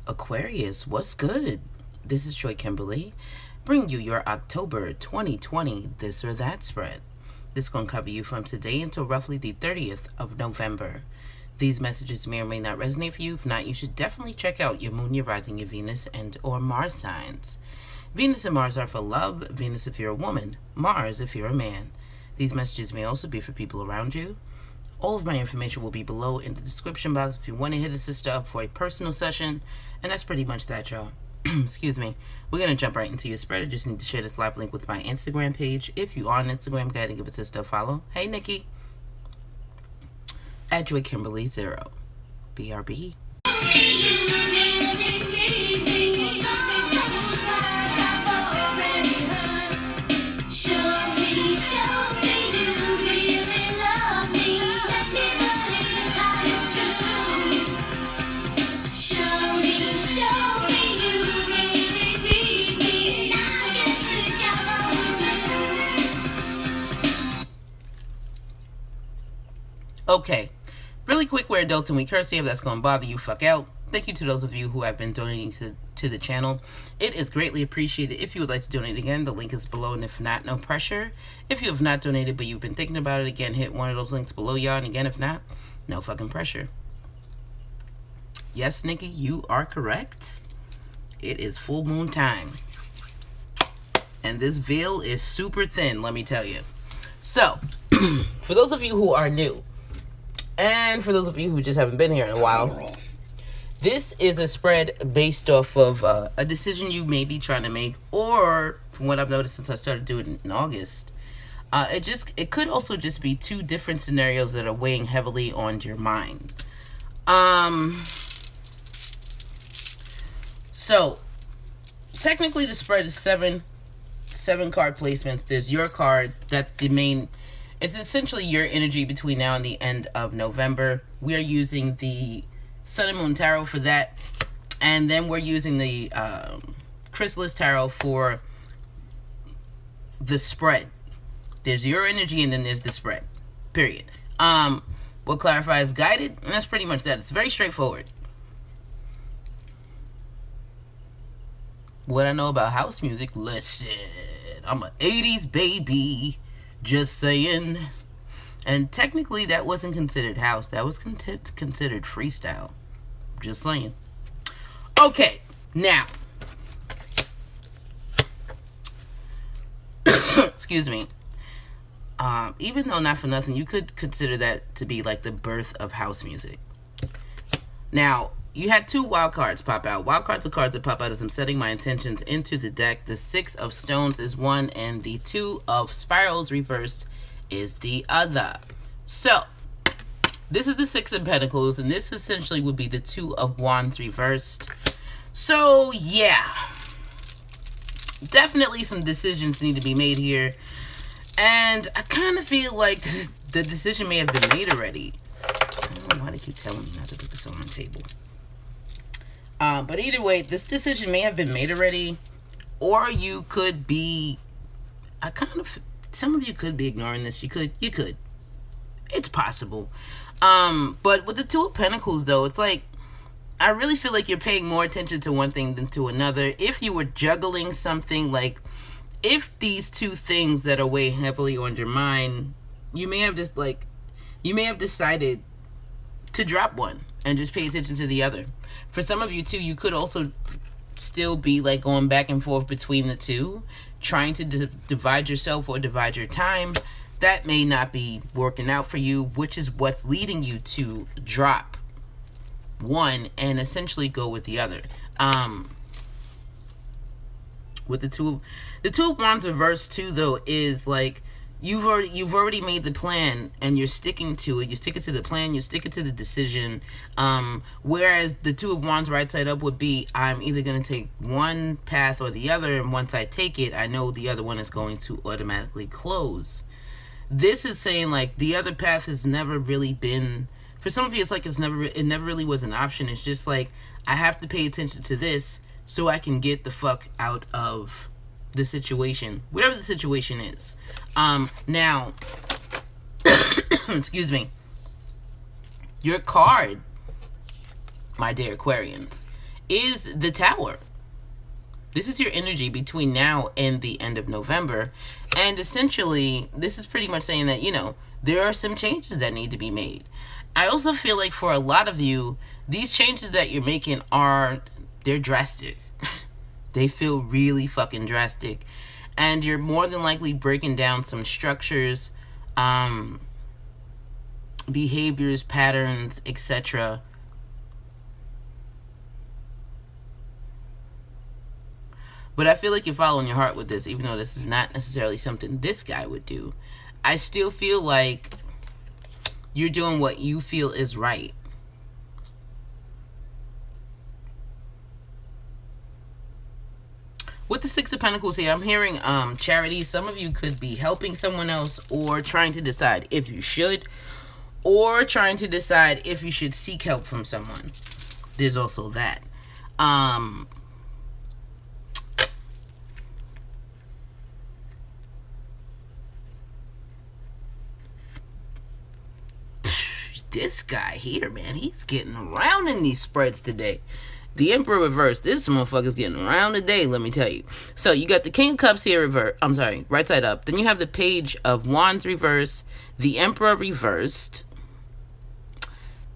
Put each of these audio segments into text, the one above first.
Aquarius, what's good? This is JoyKimberly, bringing you your October 2020 This or That spread. This is going to cover you from today until roughly the 30th of November. These messages may or may not resonate for you. If not, you should definitely check out your moon, your rising, your Venus, and or Mars signs. Venus and Mars are for love. Venus if you're a woman, Mars if you're a man. These messages may also be for people around you. All of my information will be below in the description box if you want to hit a sister up for a personal session. And that's pretty much that, y'all. Excuse me. We're going to jump right into your spread. I just need to share this live link with my Instagram page. If you are on Instagram, go ahead and give a sister a follow. Hey, Nikki. At JoyKimberly0. BRB. Okay, really quick, we're adults and we curse. If that's going to bother you, fuck out. Thank you to those of you who have been donating to the channel. It is greatly appreciated. If you would like to donate again, the link is below, and if not, no pressure. If you have not donated but you've been thinking about it, again, hit one of those links below, y'all. And again, if not, no fucking pressure. Yes, Nikki, you are correct. It is full moon time. And this veil is super thin, let me tell you. So, for those of you who are new, and for those of you who just haven't been here in a while, this is a spread based off of a decision you may be trying to make, or from what I've noticed since I started doing it in August, it could also just be two different scenarios that are weighing heavily on your mind. So technically the spread is seven card placements. There's your card, that's the main. It's essentially your energy between now and the end of November. We are using the Sun and Moon Tarot for that. And then we're using the Chrysalis Tarot for the spread. There's your energy and then there's the spread. Period. What clarifies guided, and that's pretty much that. It's very straightforward. What I know about house music, listen. I'm an 80s baby. Just saying. And technically that wasn't considered house. That was considered freestyle. Just saying. Okay, now. Excuse me. Even though not for nothing, you could consider that to be like the birth of house music. Now, you had two wild cards pop out. Wild cards are cards that pop out as I'm setting my intentions into the deck. The 6 of Stones is one, and the 2 of Spirals reversed is the other. So, this is the 6 of Pentacles, and this essentially would be the 2 of Wands reversed. So, yeah. Definitely some decisions need to be made here. And I kind of feel like the decision may have been made already. I don't know why they keep telling me not to put this on my table. But either way, this decision may have been made already, or you could be, some of you could be ignoring this. You could. It's possible. But with the 2 of Pentacles, though, it's like, I really feel like you're paying more attention to one thing than to another. If you were juggling something, like, if these two things that are weighing heavily on your mind, you may have decided to drop one and just pay attention to the other. For some of you too, you could also still be like going back and forth between the two, trying to divide yourself or divide your time. That may not be working out for you, which is what's leading you to drop one and essentially go with the other. With the 2 of Wands reverse too, though, is like you've already made the plan and you're sticking to it. You're sticking to the plan, you're sticking to the decision. Whereas the 2 of Wands right side up would be, I'm either going to take one path or the other, and once I take it, I know the other one is going to automatically close. This is saying like the other path has never really been, for some of you it's like it never really was an option. It's just like, I have to pay attention to this so I can get the fuck out of the situation, whatever the situation is. Now, excuse me, your card, my dear Aquarians, is the Tower. This is your energy between now and the end of November. And essentially, this is pretty much saying that, there are some changes that need to be made. I also feel like for a lot of you, these changes that you're making they're drastic. They feel really fucking drastic. And you're more than likely breaking down some structures, behaviors, patterns, etc. But I feel like you're following your heart with this, even though this is not necessarily something this guy would do. I still feel like you're doing what you feel is right. With the Six of Pentacles here, I'm hearing charity. Some of you could be helping someone else, or trying to decide if you should, or trying to decide if you should seek help from someone. There's also that. This guy here, man, he's getting around in these spreads today. The Emperor reversed. This motherfucker's getting around today, let me tell you. So you got the King of Cups here right side up. Then you have the Page of Wands reversed, the Emperor reversed,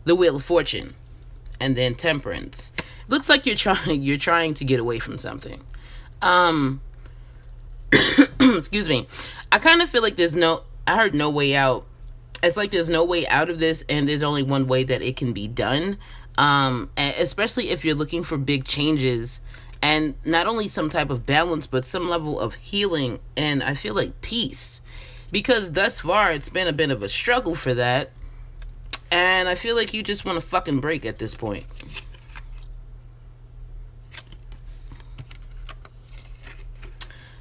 the Wheel of Fortune, and then Temperance. Looks like you're trying to get away from something. Excuse me. I kind of feel like I heard no way out. It's like there's no way out of this, and there's only one way that it can be done. Especially if you're looking for big changes, and not only some type of balance, but some level of healing, and I feel like peace. Because thus far, it's been a bit of a struggle for that, and I feel like you just want to fucking break at this point.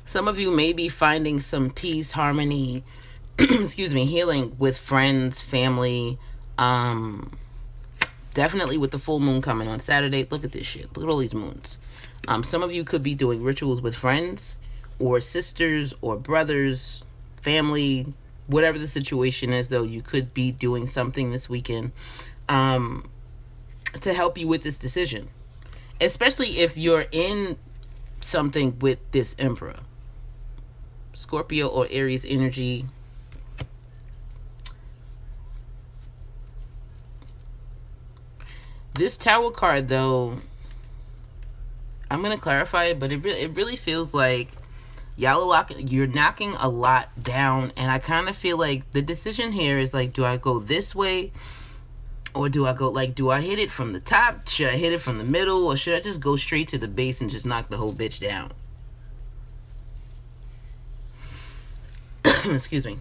Some of you may be finding some peace, harmony, excuse me, healing with friends, family, definitely with the full moon coming on Saturday. Look at this shit. Look at all these moons. Some of you could be doing rituals with friends or sisters or brothers, family, whatever the situation is, though. You could be doing something this weekend to help you with this decision, especially if you're in something with this Emperor. Scorpio or Aries energy. This Tower card, though, I'm going to clarify it, but it really feels like you're knocking a lot down, and I kind of feel like the decision here is like, do I go this way, or do I hit it from the top? Should I hit it from the middle, or should I just go straight to the base and just knock the whole bitch down? Excuse me.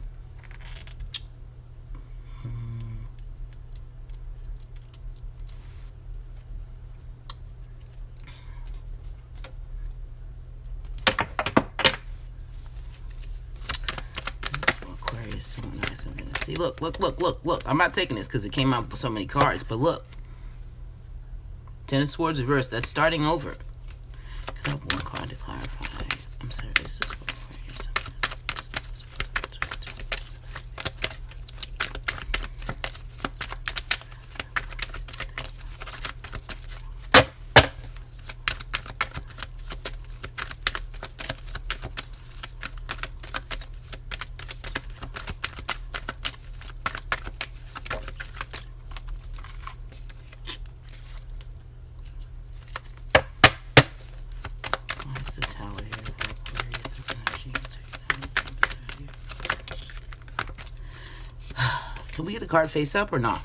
Aquarius, so nice. I'm gonna see. Look. I'm not taking this because it came out with so many cards, but look. Ten of Swords reversed. That's starting over. I have one card to clarify. I'm sorry, this is for Aquarius. Can we get a card face up or not?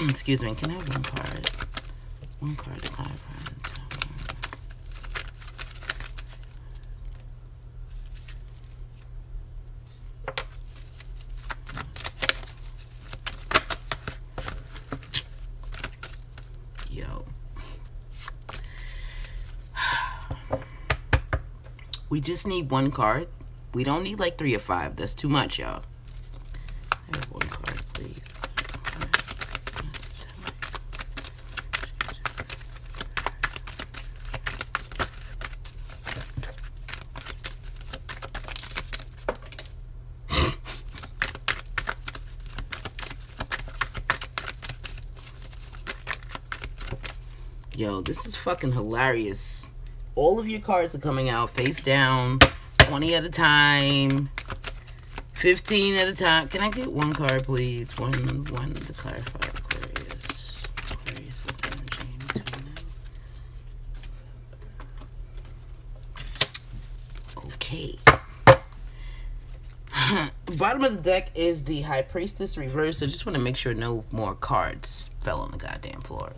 Excuse me. Can I have one card? One card to clarify. Yo. We just need one card. We don't need like 3 or 5. That's too much, y'all. I have one card, please. Yo, this is fucking hilarious. All of your cards are coming out face down, 20 at a time, 15 at a time. Can I get one card, please? One to clarify. Aquarius. Aquarius is energy in between now. Okay. Bottom of the deck is the High Priestess reverse. I just want to make sure no more cards fell on the goddamn floor.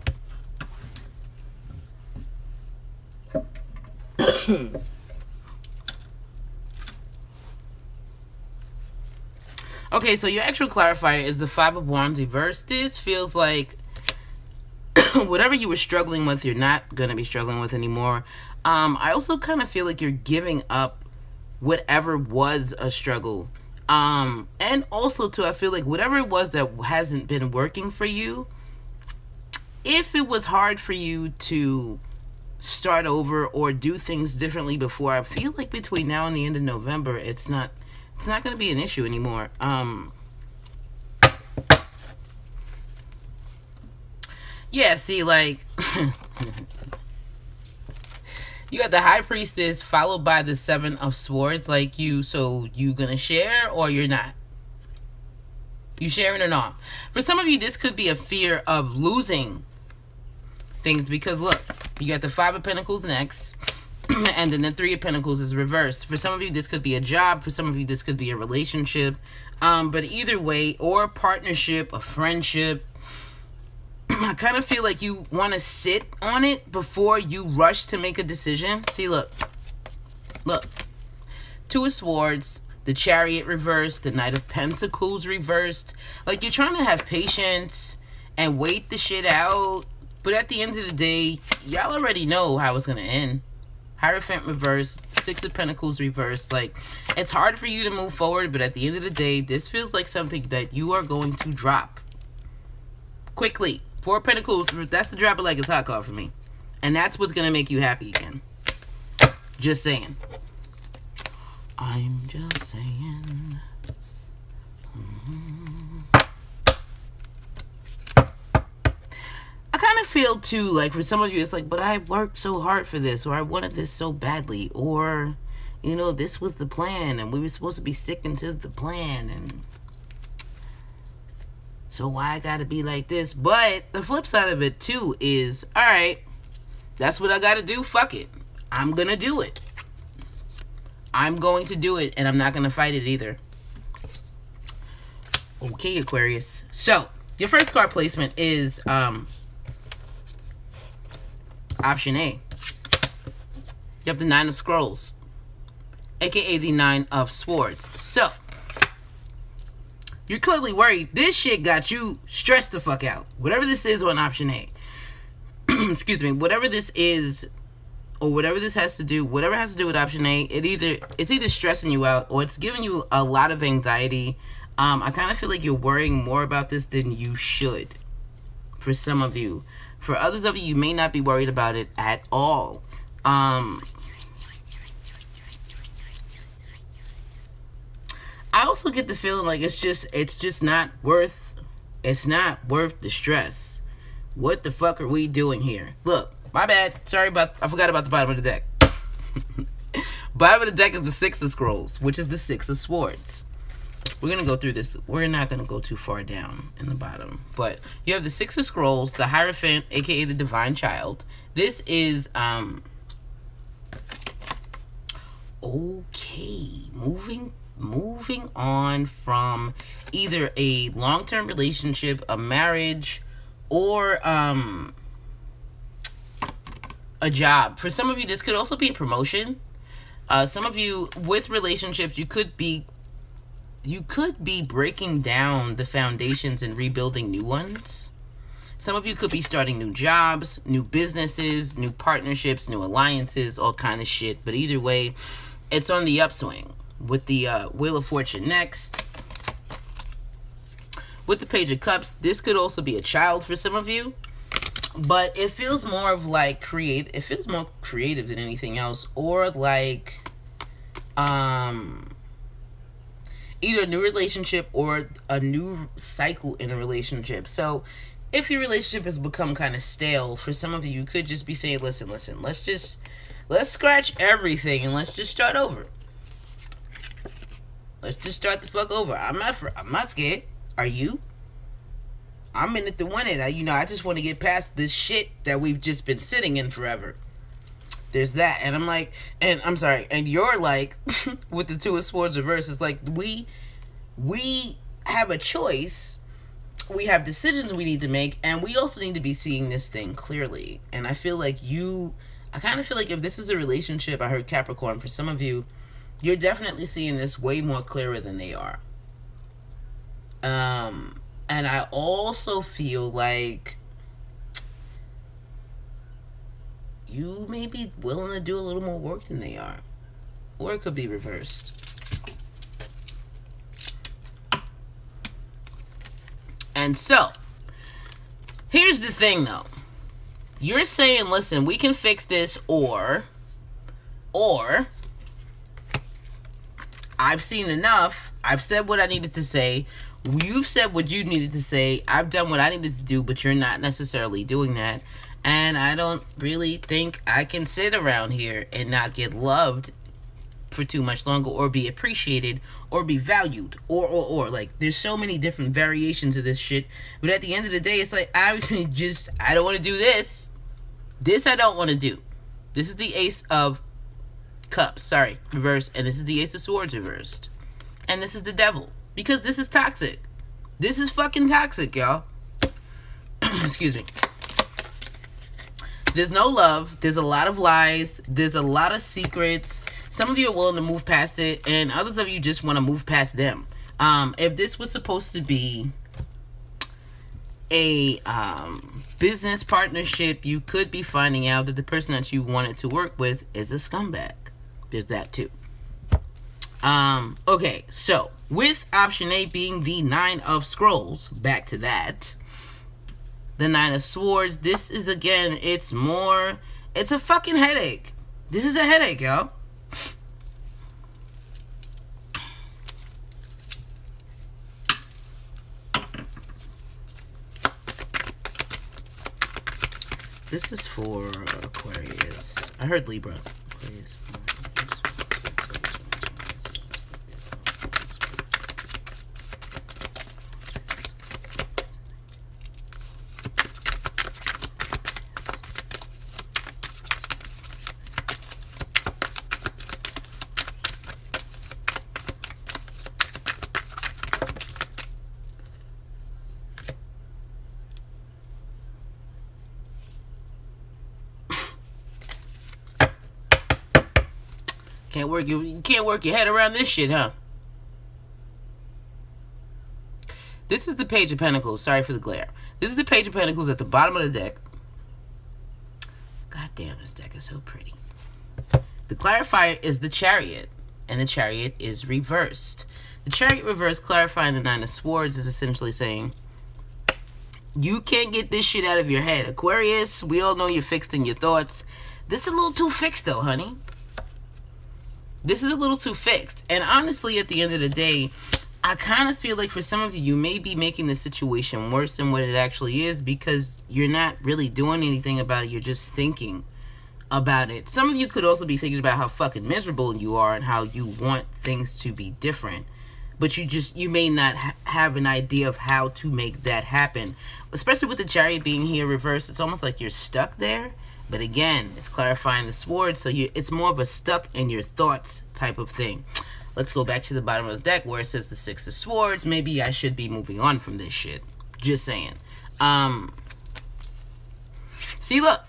Okay, so your actual clarifier is the Five of Wands reverse. This feels like whatever you were struggling with, you're not going to be struggling with anymore. I also kind of feel like you're giving up whatever was a struggle. And also, too, I feel like whatever it was that hasn't been working for you, if it was hard for you to start over or do things differently before, I feel like between now and the end of November, it's not going to be an issue anymore. Yeah, see, like, you got the High Priestess followed by the Seven of Swords. Like, so you gonna share or you're not? You sharing or not? For some of you, this could be a fear of losing things, because look, you got the Five of Pentacles next, and then the Three of Pentacles is reversed. For some of you, this could be a job. For some of you, this could be a relationship. But either way, or a partnership, a friendship, I kind of feel like you want to sit on it before you rush to make a decision. See, look. Two of Swords, the Chariot reversed, the Knight of Pentacles reversed. Like, you're trying to have patience and wait the shit out. But at the end of the day, y'all already know how it's going to end. Hierophant reversed, Six of Pentacles reversed. Like, it's hard for you to move forward, but at the end of the day, this feels like something that you are going to drop quickly. Four of Pentacles, that's the drop it like it's hot card for me. And that's what's going to make you happy again. Just saying. I'm just saying. I kind of feel too, like, for some of you, it's like, but I worked so hard for this, or I wanted this so badly, or, you know, this was the plan, and we were supposed to be sticking to the plan, and so why I gotta be like this? But the flip side of it, too, is, all right, that's what I gotta do. Fuck it. I'm gonna do it. I'm going to do it, and I'm not gonna fight it either. Okay, Aquarius. So, your first card placement is option A. You have the Nine of Scrolls, aka the Nine of Swords. So, you're clearly worried. This shit got you stressed the fuck out. Whatever this is on option A. Excuse me. Whatever this is, or whatever this has to do, whatever has to do with option A, it's either stressing you out or it's giving you a lot of anxiety. I kind of feel like you're worrying more about this than you should. For some of you. For others of you, you may not be worried about it at all. I also get the feeling like it's just not worth the stress. What the fuck are we doing here? Look, my bad. I forgot about the bottom of the deck. Bottom of the deck is the Six of Scrolls, which is the Six of Swords. We're going to go through this. We're not going to go too far down in the bottom. But you have the Six of Scrolls, the Hierophant, aka the Divine Child. This is, okay, moving on from either a long-term relationship, a marriage, or a job. For some of you, this could also be a promotion. Some of you with relationships, you could be breaking down the foundations and rebuilding new ones. Some of you could be starting new jobs, new businesses, new partnerships, new alliances, all kind of shit. But either way, it's on the upswing. With the Wheel of Fortune next. With the Page of Cups, this could also be a child for some of you. But it feels more of like it feels more creative than anything else. Or like either a new relationship or a new cycle in a relationship. So if your relationship has become kind of stale, for some of you could just be saying, listen, let's scratch everything and let's just start over. Let's just start the fuck over. I'm not scared. Are you? I'm in it to win it. I just want to get past this shit that we've just been sitting in forever. There's that. And I'm like, and I'm sorry, and you're like, with the Two of Swords reverse, it's like we have a choice. We have decisions we need to make, and we also need to be seeing this thing clearly. And I feel like I kind of feel like if this is a relationship, I heard Capricorn, for some of you, you're definitely seeing this way more clearer than they are. And I also feel like you may be willing to do a little more work than they are. Or it could be reversed. And so, here's the thing though. You're saying, listen, we can fix this, or I've seen enough. I've said what I needed to say. You've said what you needed to say. I've done what I needed to do, but you're not necessarily doing that. And I don't really think I can sit around here and not get loved for too much longer, or be appreciated, or be valued, or like, there's so many different variations of this shit. But at the end of the day, it's like, I don't want to do this. This I don't want to do. This is the Ace of Cups, reversed, and this is the Ace of Swords reversed. And this is the Devil. Because this is toxic. This is fucking toxic, y'all. Excuse me. There's no love. There's a lot of lies. There's a lot of secrets. Some of you are willing to move past it, and others of you just want to move past them. If this was supposed to be a business partnership, you could be finding out that the person that you wanted to work with is a scumbag. There's that too. Okay, so with option A being the Nine of Scrolls, back to that. The Nine of Swords, this is, again, it's a fucking headache. This is a headache, y'all. This is for Aquarius. I heard Libra. Aquarius. You can't work your head around this shit, huh? This is the Page of Pentacles. Sorry for the glare. This is the Page of Pentacles at the bottom of the deck. God damn, this deck is so pretty. The clarifier is the Chariot, and the Chariot is reversed. The Chariot reversed, clarifying the Nine of Swords, is essentially saying, you can't get this shit out of your head. Aquarius, we all know you're fixed in your thoughts. This is a little too fixed, though, honey. This is a little too fixed. And honestly, at the end of the day, I kind of feel like for some of you, you may be making the situation worse than what it actually is, because you're not really doing anything about it. You're just thinking about it. Some of you could also be thinking about how fucking miserable you are and how you want things to be different. But you may not have an idea of how to make that happen. Especially with the Chariot being here reversed, it's almost like you're stuck there. But again, it's clarifying the Sword, so it's more of a stuck in your thoughts type of thing. Let's go back to the bottom of the deck where it says the Six of Swords. Maybe I should be moving on from this shit. Just saying. See, look.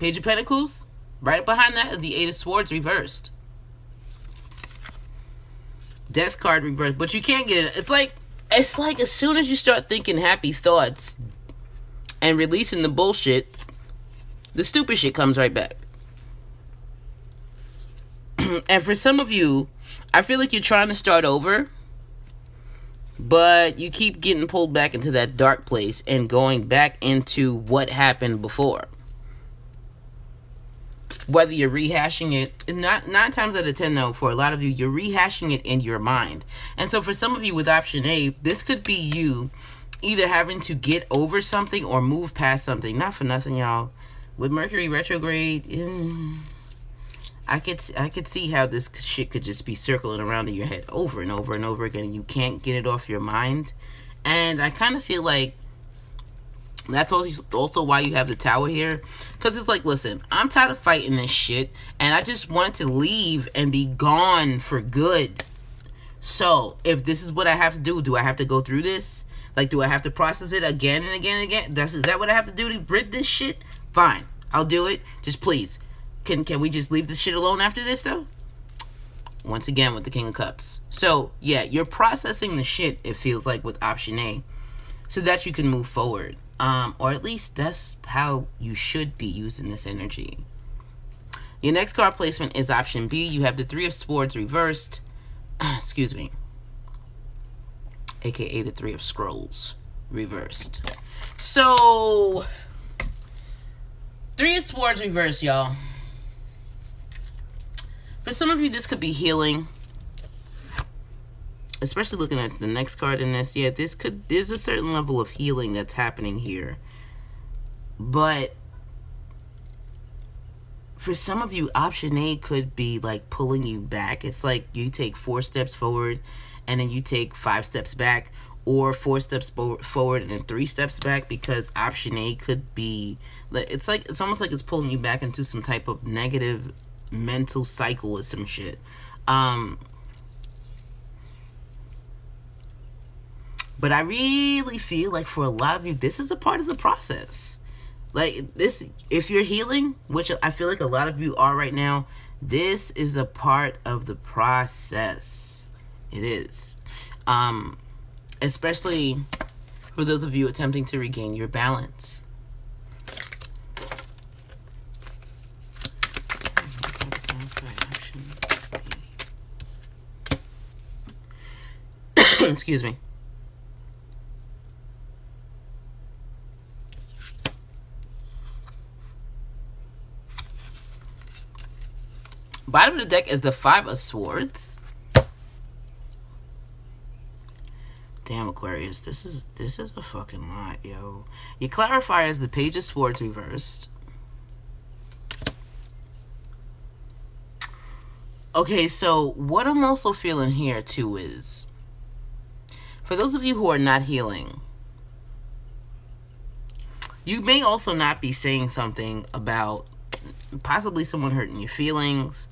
Page of Pentacles. Right behind that is the Eight of Swords reversed. Death card reversed. But you can't get it. It's like as soon as you start thinking happy thoughts and releasing the bullshit, the stupid shit comes right back. And for some of you, I feel like you're trying to start over, but you keep getting pulled back into that dark place and going back into what happened before. Whether you're rehashing it, nine times out of 10 though, for a lot of you, you're rehashing it in your mind. And so for some of you with option A, this could be you either having to get over something or move past something. Not for nothing, y'all. With Mercury retrograde, I could see how this shit could just be circling around in your head over and over and over again. You can't get it off your mind. And I kind of feel like that's also why you have the Tower here. Because it's like, listen, I'm tired of fighting this shit. And I just wanted to leave and be gone for good. So, if this is what I have to do I have to go through this? Like, do I have to process it again and again and again? Is that what I have to do to rid this shit? Fine. I'll do it. Just please. Can we just leave this shit alone after this, though? Once again, with the King of Cups. So, yeah, you're processing the shit, it feels like, with option A. So that you can move forward. Or at least that's how you should be using this energy. Your next card placement is option B. You have the Three of Swords reversed. Excuse me. AKA the Three of Scrolls reversed. So, Three of Swords reversed, y'all. For some of you, this could be healing. Especially looking at the next card in this. Yeah, there's a certain level of healing that's happening here. But for some of you, option A could be like pulling you back. It's like you take 4 steps forward and then you take 5 steps back, or 4 steps forward and then 3 steps back, because option A could be, it's almost like it's pulling you back into some type of negative mental cycle or some shit. But I really feel like for a lot of you, this is a part of the process. Like this, if you're healing, which I feel like a lot of you are right now, this is a part of the process. It is. Especially for those of you attempting to regain your balance. Excuse me. Bottom of the deck is the Five of Swords. Damn, Aquarius, this is a fucking lot, yo. Your clarifier is the Page of Swords reversed. Okay, so what I'm also feeling here too is, for those of you who are not healing, you may also not be saying something about possibly someone hurting your feelings.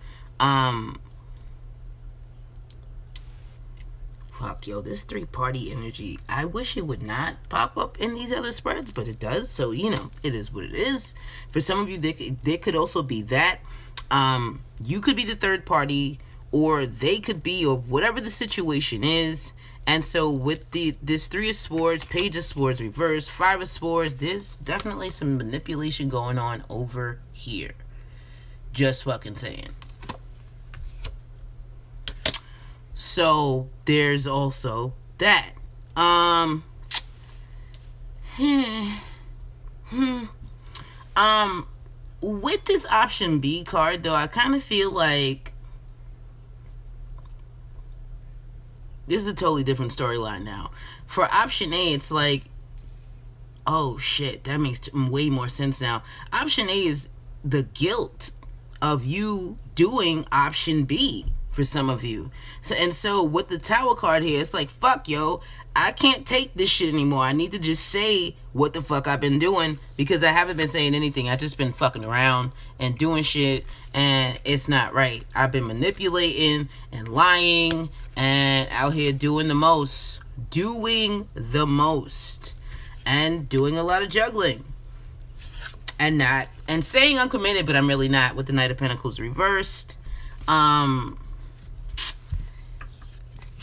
Fuck, yo, this 3-party energy, I wish it would not pop up in these other spreads, but it does. So, you know, it is what it is. For some of you, there could also be that. You could be the third party, or they could be, or whatever the situation is. And so with this 3 of Swords, Page of Swords reverse, 5 of Swords, there's definitely some manipulation going on over here. Just fucking saying. So there's also that. With this option B card though, I kind of feel like this is a totally different storyline now. For option A, it's like, oh shit, that makes way more sense now. Option A is the guilt of you doing option B for some of you. So with the Tower card here, it's like, fuck, yo, I can't take this shit anymore. I need to just say what the fuck I've been doing, because I haven't been saying anything. I just been fucking around and doing shit, and it's not right. I've been manipulating and lying and out here doing the most, and doing a lot of juggling, and saying I'm committed, but I'm really not, with the Knight of Pentacles reversed.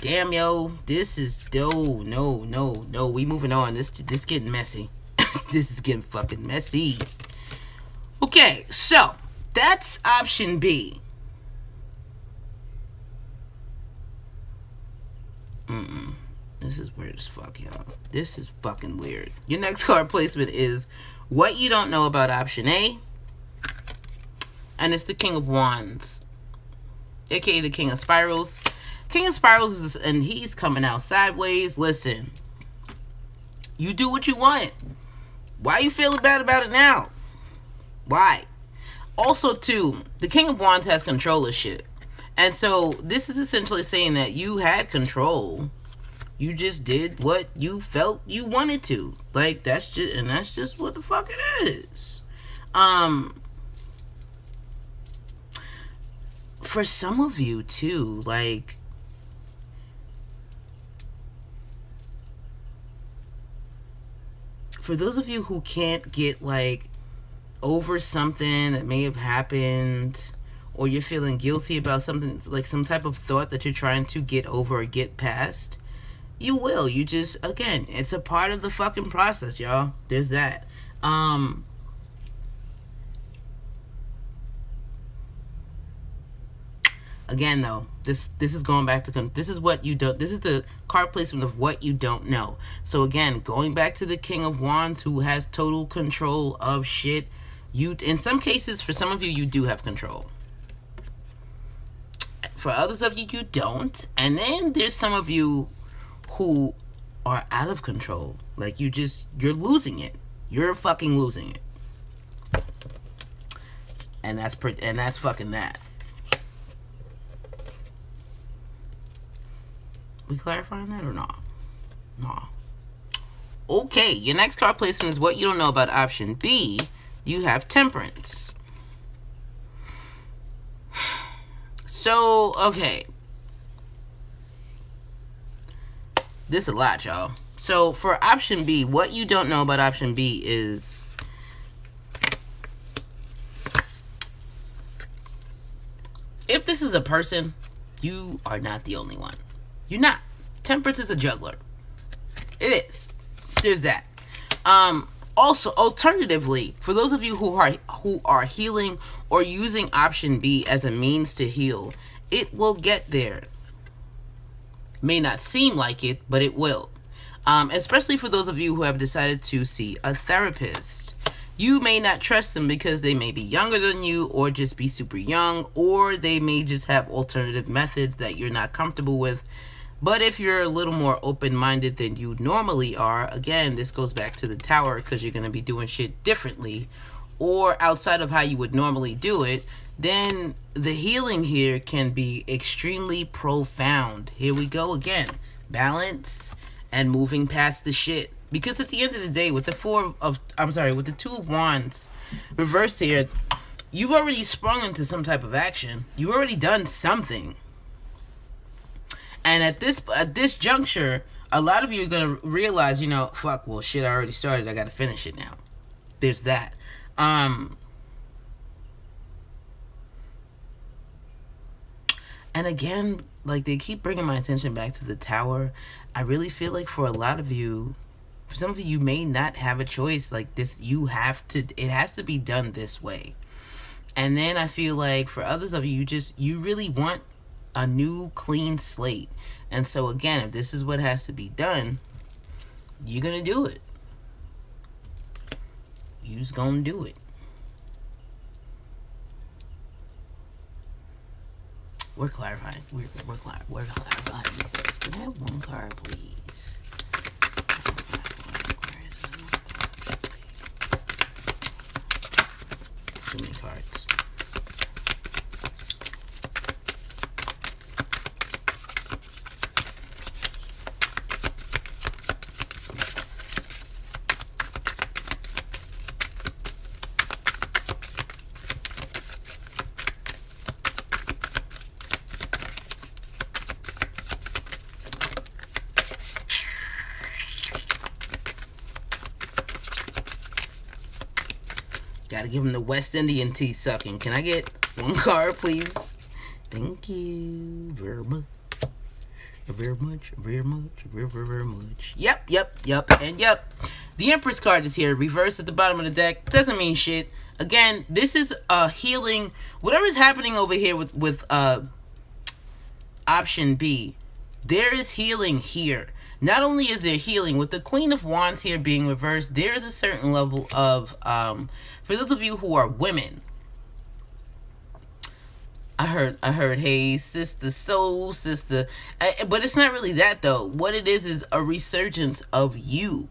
Damn, yo, this is, no, we moving on. This getting messy. This is getting fucking messy. Okay, so that's option B. This is weird as fuck, y'all. This is fucking weird. Your next card placement is what you don't know about option A, and it's the King of Wands, aka the King of Spirals. King of Spirals and he's coming out sideways. Listen, You do what you want. Why are you feeling bad about it now? Why? Also, too, the King of Wands has control of shit. And so this is essentially saying that you had control. You just did what you felt you wanted to. Like, that's just what the fuck it is. For some of you, too, like, for those of you who can't get, like, over something that may have happened, or you're feeling guilty about something, like some type of thought that you're trying to get over or get past, you will. You just, again, it's a part of the fucking process, y'all. There's that. Again, though, this is going back to, this is what you don't, this is the card placement of what you don't know. So again, going back to the King of Wands, who has total control of shit. You, in some cases, for some of you, you do have control. For others of you, you don't. And then there's some of you who are out of control. Like, you're losing it. You're fucking losing it. And that's fucking that. We clarifying that or not? No. Okay, your next card placement is what you don't know about option B. You have Temperance. So, okay. This is a lot, y'all. So, for option B, what you don't know about option B is if this is a person, you are not the only one. You're not. Temperance is a juggler. It is. There's that. Also, alternatively, for those of you who are healing or using option B as a means to heal, it will get there. May not seem like it, but it will. Especially for those of you who have decided to see a therapist. You may not trust them because they may be younger than you, or just be super young, or they may just have alternative methods that you're not comfortable with. But if you're a little more open-minded than you normally are, again, this goes back to the Tower, because you're going to be doing shit differently or outside of how you would normally do it, then the healing here can be extremely profound. Here we go again. Balance and moving past the shit. Because at the end of the day, with the with the Two of Wands reversed here, you've already sprung into some type of action. You've already done something. And at this juncture, a lot of you are going to realize, fuck, well, shit, I already started. I got to finish it now. There's that. And again, like, they keep bringing my attention back to the Tower. I really feel like for a lot of you, for some of you may not have a choice. Like, this, it has to be done this way. And then I feel like for others of you, you really want a new clean slate. And so again, if this is what has to be done, you're gonna do it. You're just gonna do it. We're clarifying. We're clarifying. Can I have one card, please? Too many cards. Gotta give him the West Indian teeth sucking. Can I get one card, please? Thank you very much. Very much. Yep. And yep. The Empress card is here, reversed at the bottom of the deck. Doesn't mean shit. Again, this is healing. Whatever's happening over here with option B, there is healing here. Not only is there healing, with the Queen of Wands here being reversed, there is a certain level of, for those of you who are women, I heard, hey, sister, soul, sister, but it's not really that, though. What it is a resurgence of you.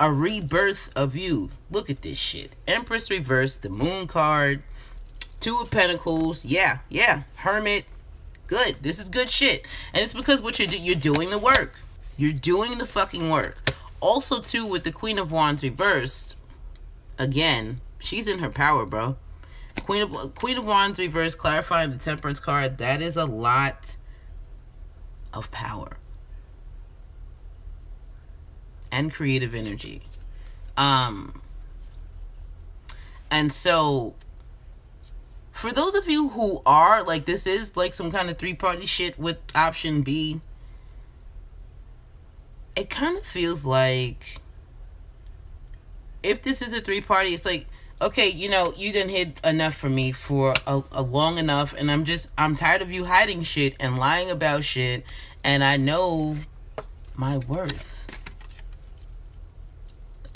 a rebirth of you. Look at this shit. Empress reversed, the Moon card, Two of Pentacles. Yeah. Hermit. Good. This is good shit. And it's because what you're doing the work. You're doing the fucking work. Also, too, with the Queen of Wands reversed, again, she's in her power, bro. Queen of Wands reversed, clarifying the Temperance card. That is a lot of power and creative energy. And so, for those of you who are, like, this is like some kind of three-party shit with option B, it kind of feels like, if this is a three-party, it's like, okay, you know, you didn't hit enough for me for a long enough, and I'm tired of you hiding shit and lying about shit, and I know my worth.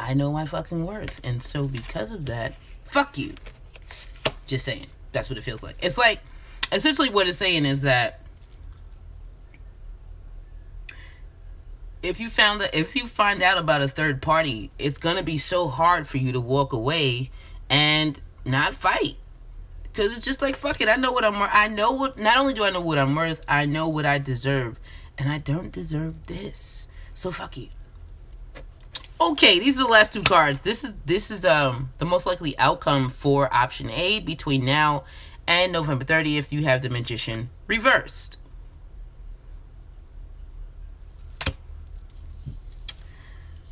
I know my fucking worth. And so because of that, fuck you. Just saying. That's what it feels like. It's like, essentially what it's saying is that if you find out about a third party, it's gonna be so hard for you to walk away and not fight. Because it's just like, fuck it, I know what I'm worth. Not only do I know what I'm worth, I know what I deserve. And I don't deserve this. So fuck you. Okay, these are the last two cards. This is the most likely outcome for option A between now and November 30th. You have the Magician reversed.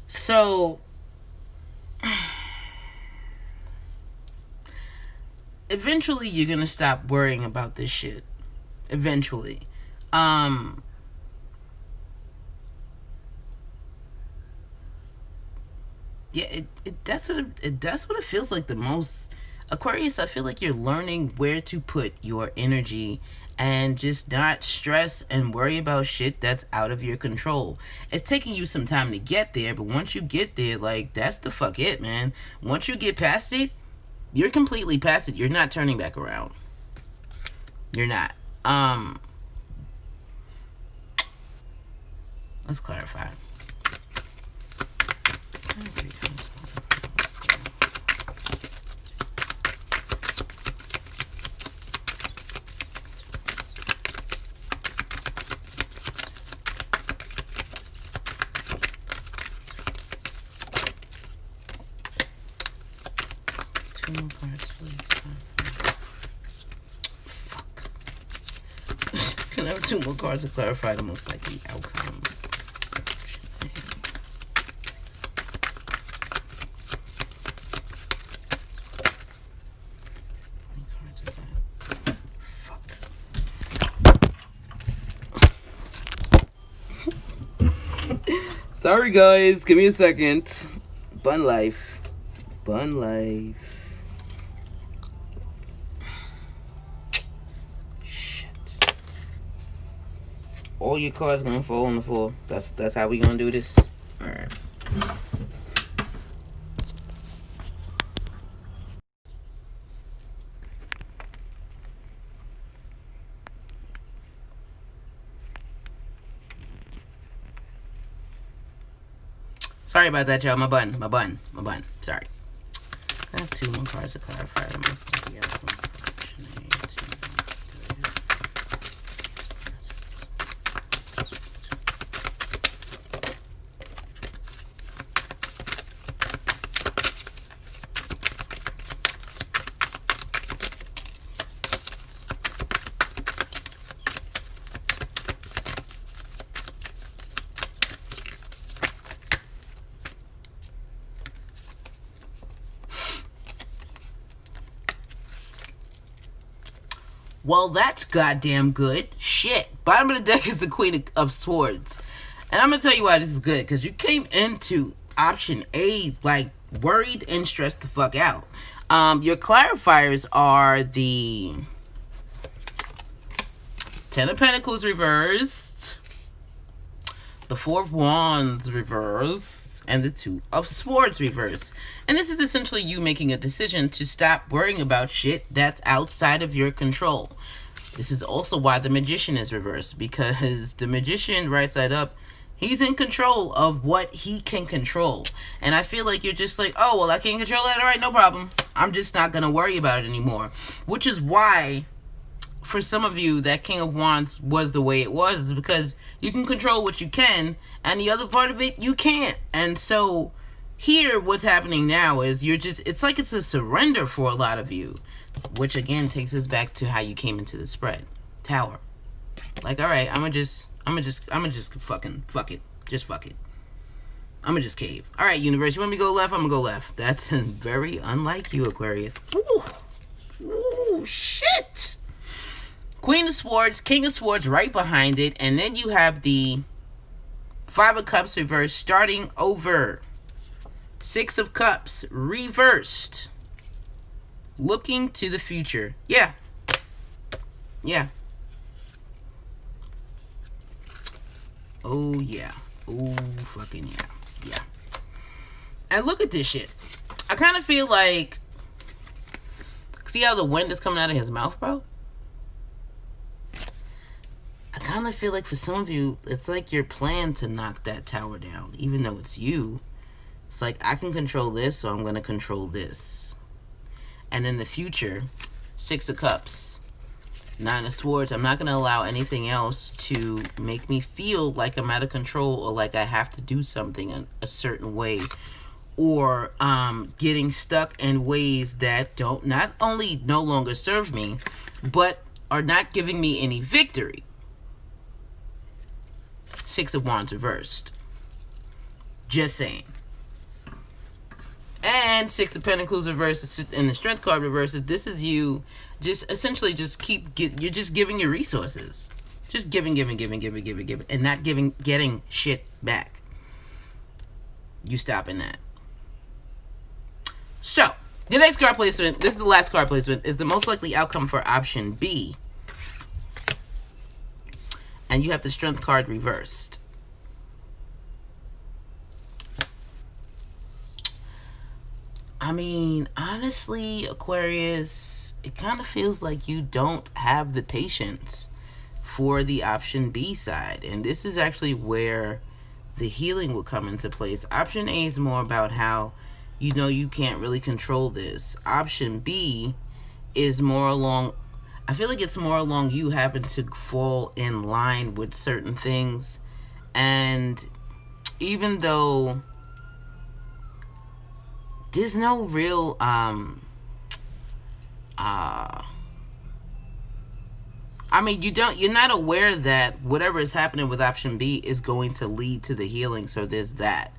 So eventually you're gonna stop worrying about this shit. Eventually. Yeah, that's what it feels like the most. Aquarius, I feel like you're learning where to put your energy and just not stress and worry about shit that's out of your control. It's taking you some time to get there, but once you get there, like, that's the fuck it, man. Once you get past it, you're completely past it. You're not turning back around. You're not. Let's clarify. Two more cards, please. Fuck. Can I have two more cards to clarify the most likely outcome? Sorry guys, give me a second. Bun life. Shit. All your cards gonna fall on the floor. That's how we gonna do this. Alright. Sorry about that, y'all. My bun. Sorry. I have two more cards to clarify. I must have the outcome. Well, that's goddamn good. Shit. Bottom of the deck is the Queen of Swords. And I'm going to tell you why this is good. Because you came into option A, like, worried and stressed the fuck out. Your clarifiers are the Ten of Pentacles reversed, the Four of Wands reversed, and the Two of Swords reversed. And this is essentially you making a decision to stop worrying about shit that's outside of your control. This is also why the Magician is reversed, because the Magician right side up, He's in control of what he can control. And I feel like you're just like, oh, well, I can't control that. All right, no problem. I'm just not going to worry about it anymore. Which is why, for some of you, that King of Wands was the way it was. Is because you can control what you can, and the other part of it, you can't. And so, here, what's happening now is you're just, it's like it's a surrender for a lot of you. Which, again, takes us back to how you came into the spread. Tower. Like, all right, I'm gonna just fucking fuck it. Just fuck it. I'm gonna just cave. All right, universe, you want me to go left? I'm gonna go left. That's very unlike you, Aquarius. Ooh. Ooh, shit. Queen of Swords, King of Swords right behind it. And then you have the Five of Cups reversed, starting over. Six of Cups reversed. Looking to the future. Yeah. Yeah. Oh, yeah. Oh, fucking yeah. Yeah. And look at this shit. I kind of feel like... See how the wind is coming out of his mouth, bro? I kind of feel like for some of you, it's like your plan to knock that tower down. Even though it's you. It's like, I can control this, so I'm going to control this. And in the future, Six of Cups. Nine of Swords, I'm not going to allow anything else to make me feel like I'm out of control or like I have to do something a certain way, or getting stuck in ways that don't not only no longer serve me, but are not giving me any victory. Six of Wands reversed. Just saying. And Six of Pentacles reversed and the Strength card reverses. This is you just essentially just you're just giving your resources. Just giving, and not getting shit back. You stopping that. So, the next card placement, this is the last card placement, is the most likely outcome for option B. And you have the Strength card reversed. I mean, honestly, Aquarius, it kind of feels like you don't have the patience for the option B side. And this is actually where the healing will come into place. Option A is more about how you know you can't really control this. Option B is more along, I feel like it's more along you happen to fall in line with certain things. And even though there's no real I mean, you're not aware that whatever is happening with option B is going to lead to the healing, so there's that.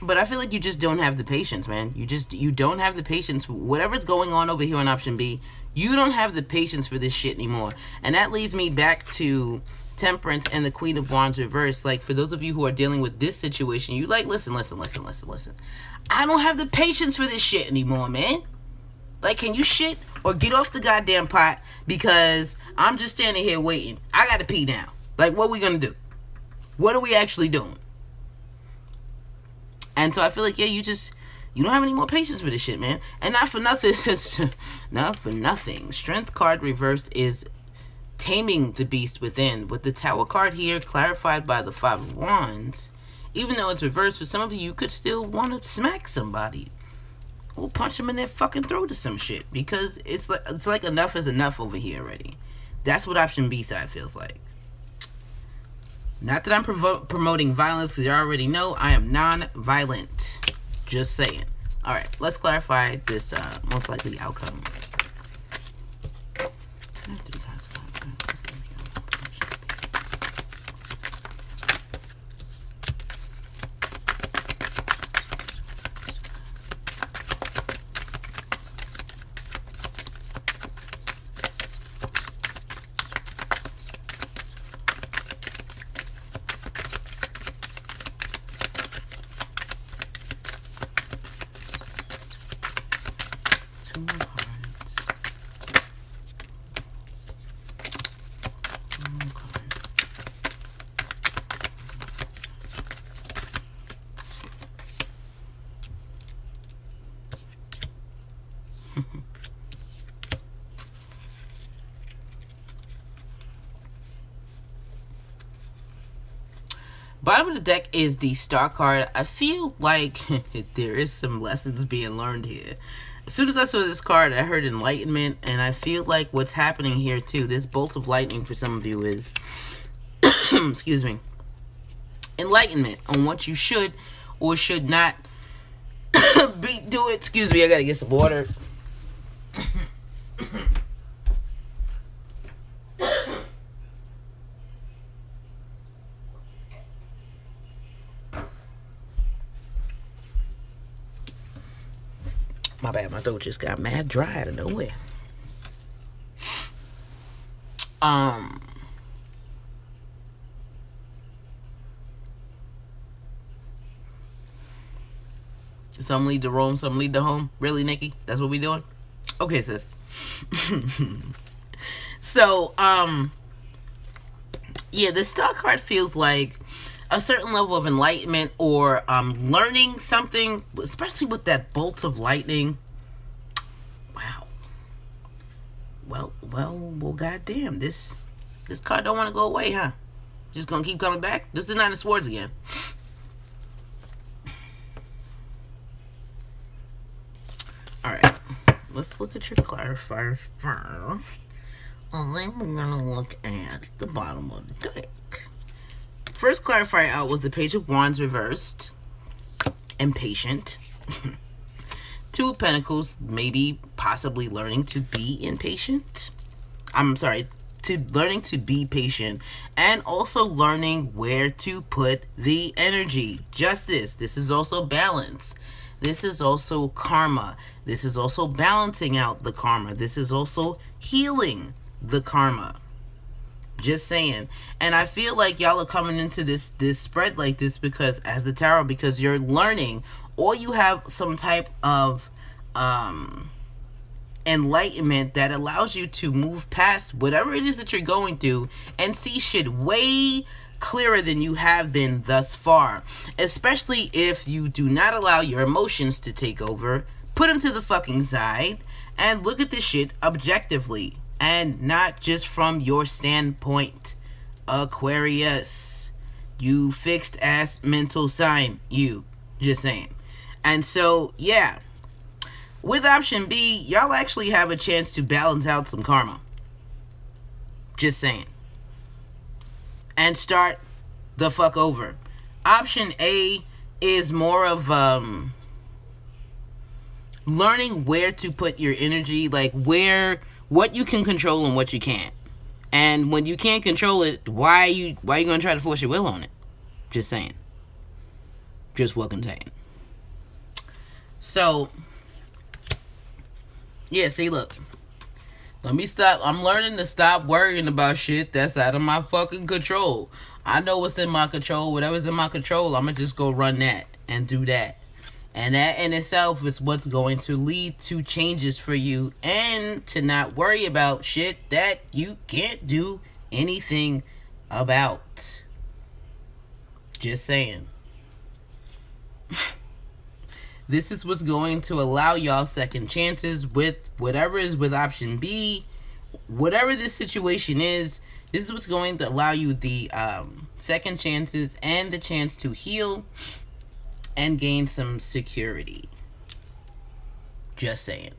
But I feel like you just don't have the patience, man. You don't have the patience for whatever's going on over here on option B. You don't have the patience for this shit anymore. And that leads me back to Temperance and the Queen of Wands reversed. Like, for those of you who are dealing with this situation, you like, listen. I don't have the patience for this shit anymore, man. Like, can you shit or get off the goddamn pot, because I'm just standing here waiting. I gotta pee now. Like, what are we gonna do? What are we actually doing? And so I feel like, yeah, you don't have any more patience for this shit, man. And not for nothing. Not for nothing. Strength card reversed is taming the beast within. With the Tower card here clarified by the Five of Wands, even though it's reversed, for some of you, you could still want to smack somebody or punch them in their fucking throat or some shit, because it's like enough is enough over here already. That's what option B side feels like. Not that I'm promoting violence, because you already know I am non-violent. Just saying. Alright, let's clarify this most likely outcome. Bottom of the deck is the Star card. I feel like there is some lessons being learned here. As soon as I saw this card, I heard enlightenment, and I feel like what's happening here too, this bolt of lightning for some of you is, excuse me, enlightenment on what you should or should not be doing. Excuse me, I gotta get some water. My bad, my throat just got mad dry out of nowhere. Some lead to Rome, some lead to home. Really, Nikki? That's what we doing? Okay, sis. So, yeah, the Star card feels like a certain level of enlightenment or learning something, especially with that bolt of lightning. Wow. Well, goddamn, this card don't want to go away, huh? Just gonna keep coming back? This is Nine of Swords again. Alright, let's look at your clarifier first. And then we're gonna look at the bottom of the deck. First clarifier out was the Page of Wands reversed. Impatient. Two of Pentacles, maybe possibly learning to be impatient. I'm sorry, learning to be patient. And also learning where to put the energy. Justice. This is also balance. This is also karma. This is also balancing out the karma. This is also healing the karma. Just saying. And I feel like y'all are coming into this spread like this because as the tarot, because you're learning or you have some type of enlightenment that allows you to move past whatever it is that you're going through and see shit way clearer than you have been thus far. Especially if you do not allow your emotions to take over, put them to the fucking side, and look at this shit objectively. And not just from your standpoint. Aquarius. You fixed ass mental sign. You. Just saying. And so, yeah. With option B, y'all actually have a chance to balance out some karma. Just saying. And start the fuck over. Option A is more of learning where to put your energy. Like what you can control and what you can't. And when you can't control it, why are you gonna try to force your will on it? Just saying. Just fucking saying. So, yeah, see, look. Let me stop. I'm learning to stop worrying about shit that's out of my fucking control. I know what's in my control. Whatever's in my control, I'm gonna just go run that and do that. And that in itself is what's going to lead to changes for you and to not worry about shit that you can't do anything about. Just saying. This is what's going to allow y'all second chances with whatever is with option B. Whatever this situation is, this is what's going to allow you the second chances and the chance to heal and gain some security. Just saying.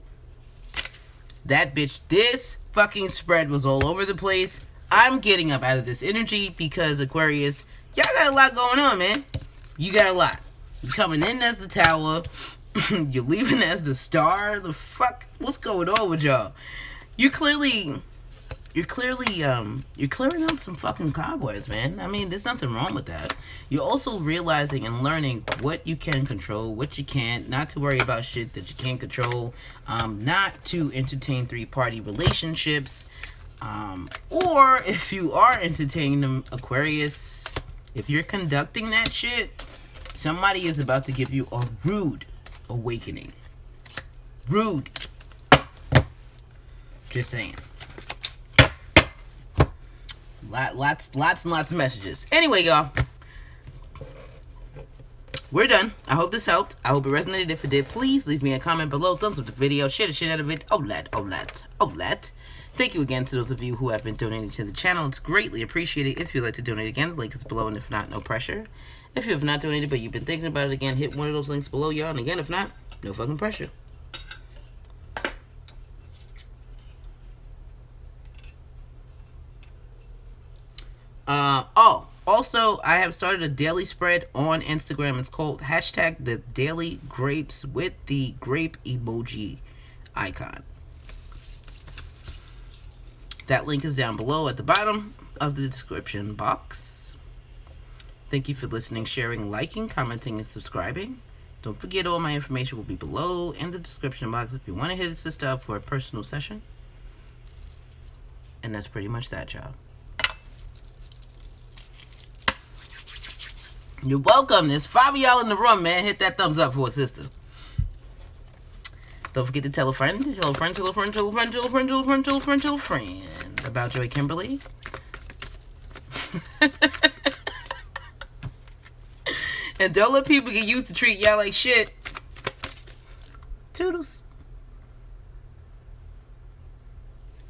That bitch, this fucking spread was all over the place. I'm getting up out of this energy because Aquarius, y'all got a lot going on, man. You got a lot. You're coming in as the Tower. You're leaving as the Star. The fuck? What's going on with y'all? You're clearly clearing out some fucking cobwebs, man. I mean, there's nothing wrong with that. You're also realizing and learning what you can control, what you can't, not to worry about shit that you can't control, not to entertain three-party relationships, or if you are entertaining them, Aquarius, if you're conducting that shit, somebody is about to give you a rude awakening. Rude. Just saying. Lots and lots of messages. Anyway, y'all, we're done. I hope this helped. I hope it resonated. If it did, please leave me a comment below. Thumbs up the video. Share the shit out of it. Olet. Thank you again to those of you who have been donating to the channel. It's greatly appreciated. If you'd like to donate again, the link is below, and if not, no pressure. If you have not donated but you've been thinking about it again, hit one of those links below, y'all. And again, if not, no fucking pressure. Also, I have started a daily spread on Instagram. It's called #TheDailyGrapes with the grape emoji icon. That link is down below at the bottom of the description box. Thank you for listening, sharing, liking, commenting, and subscribing. Don't forget, all my information will be below in the description box if you want to hit a sister up for a personal session. And that's pretty much that, y'all. You're welcome. There's 5 of y'all in the room, man. Hit that thumbs up for a sister. Don't forget to tell a friend, tell a friend, tell a friend, tell a friend, tell a friend, tell a friend, tell a friend, tell a friend about Joy Kimberly. And don't let people get used to treat y'all like shit. Toodles.